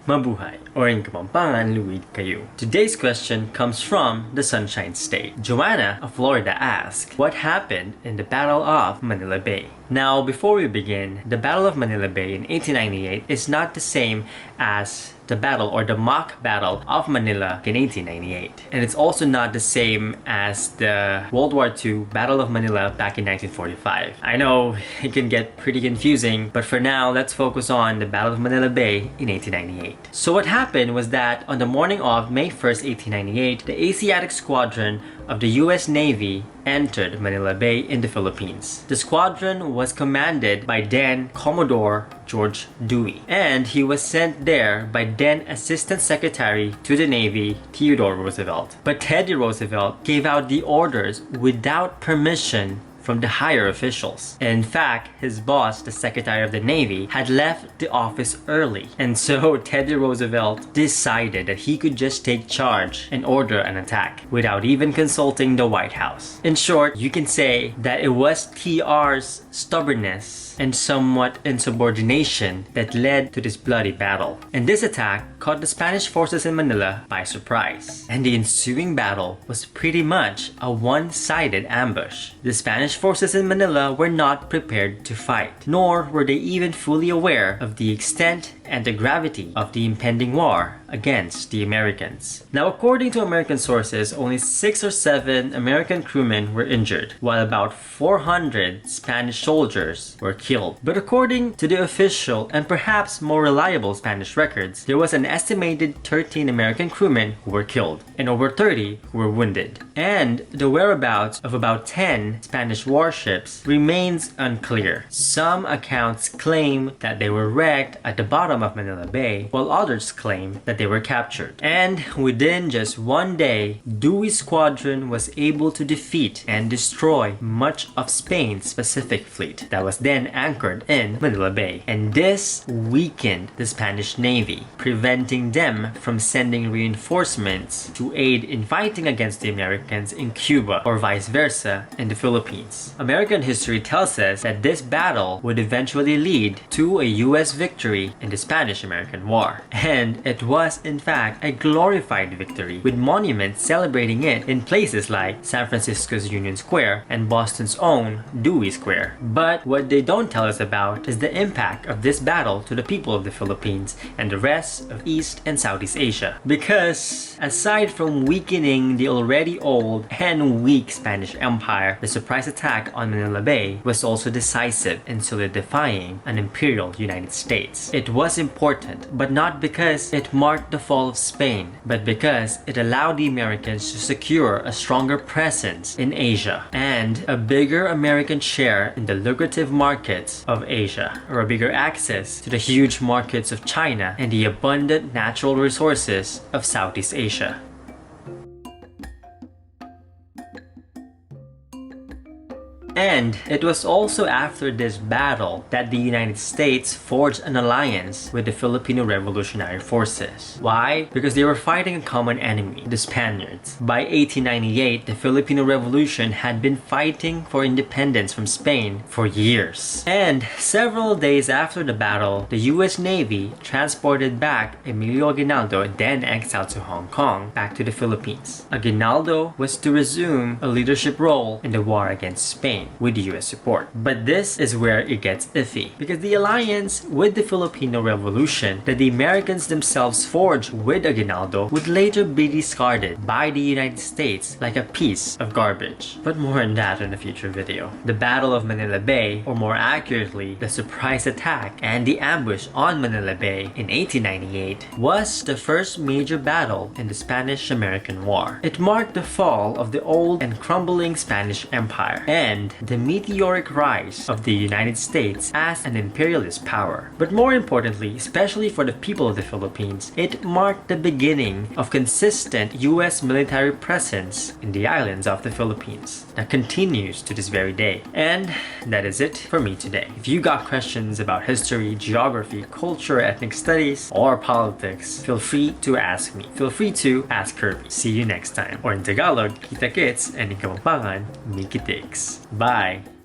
Mabuhay, or in Kapampangan, luwid kayo. Today's question comes from the Sunshine State. Joanna of Florida asked, what happened in the Battle of Manila Bay? Now, before we begin, the Battle of Manila Bay in 1898 is not the same as the battle or the mock battle of Manila in 1898. And it's also not the same as the World War II Battle of Manila back in 1945. I know it can get pretty confusing, but for now, let's focus on the Battle of Manila Bay in 1898. So what happened was that on the morning of May 1st, 1898, the Asiatic Squadron of the US Navy entered Manila Bay in the Philippines. The squadron was commanded by then Commodore George Dewey, and he was sent there by then Assistant Secretary to the Navy Theodore Roosevelt. But Teddy Roosevelt gave out the orders without permission from the higher officials. In fact, his boss, the Secretary of the Navy, had left the office early. And so Teddy Roosevelt decided that he could just take charge and order an attack without even consulting the White House. In short, you can say that it was TR's stubbornness and somewhat insubordination that led to this bloody battle. And this attack caught the Spanish forces in Manila by surprise. And the ensuing battle was pretty much a one-sided ambush. The Spanish forces in Manila were not prepared to fight, nor were they even fully aware of the extent and the gravity of the impending war against the Americans. Now, according to American sources, only 6 or 7 American crewmen were injured, while about 400 Spanish soldiers were killed. But according to the official and perhaps more reliable Spanish records, there was an estimated 13 American crewmen who were killed and over 30 who were wounded. And the whereabouts of about 10 Spanish warships remains unclear. Some accounts claim that they were wrecked at the bottom of Manila Bay, while others claim that they were captured. And within just one day, Dewey's squadron was able to defeat and destroy much of Spain's Pacific Fleet that was then anchored in Manila Bay. And this weakened the Spanish Navy, preventing them from sending reinforcements to aid in fighting against the Americans in Cuba or vice versa in the Philippines. American history tells us that this battle would eventually lead to a US victory in the Spanish-American War. And it was in fact a glorified victory, with monuments celebrating it in places like San Francisco's Union Square and Boston's own Dewey Square. But what they don't tell us about is the impact of this battle to the people of the Philippines and the rest of East and Southeast Asia. Because aside from weakening the already old and weak Spanish Empire, the surprise attack on Manila Bay was also decisive in solidifying an imperial United States. It was important, but not because it marked the fall of Spain, but because it allowed the Americans to secure a stronger presence in Asia and a bigger American share in the lucrative markets of Asia, or a bigger access to the huge markets of China and the abundant natural resources of Southeast Asia. And it was also after this battle that the United States forged an alliance with the Filipino Revolutionary Forces. Why? Because they were fighting a common enemy, the Spaniards. By 1898, the Filipino Revolution had been fighting for independence from Spain for years. And several days after the battle, the US Navy transported back Emilio Aguinaldo, then exiled to Hong Kong, back to the Philippines. Aguinaldo was to resume a leadership role in the war against Spain with the US support. But this is where it gets iffy, because the alliance with the Filipino Revolution that the Americans themselves forged with Aguinaldo would later be discarded by the United States like a piece of garbage. But more on that in a future video. The Battle of Manila Bay, or more accurately, the surprise attack and the ambush on Manila Bay in 1898, was the first major battle in the Spanish-American War. It marked the fall of the old and crumbling Spanish Empire and the meteoric rise of the United States as an imperialist power. But more importantly, especially for the people of the Philippines, it marked the beginning of consistent US military presence in the islands of the Philippines that continues to this very day. And that is it for me today. If you got questions about history, geography, culture, ethnic studies, or politics, feel free to ask me. Feel free to ask Kirby. See you next time. Or in Tagalog, kita kits and in Kapampangan, mikitiks. Bye!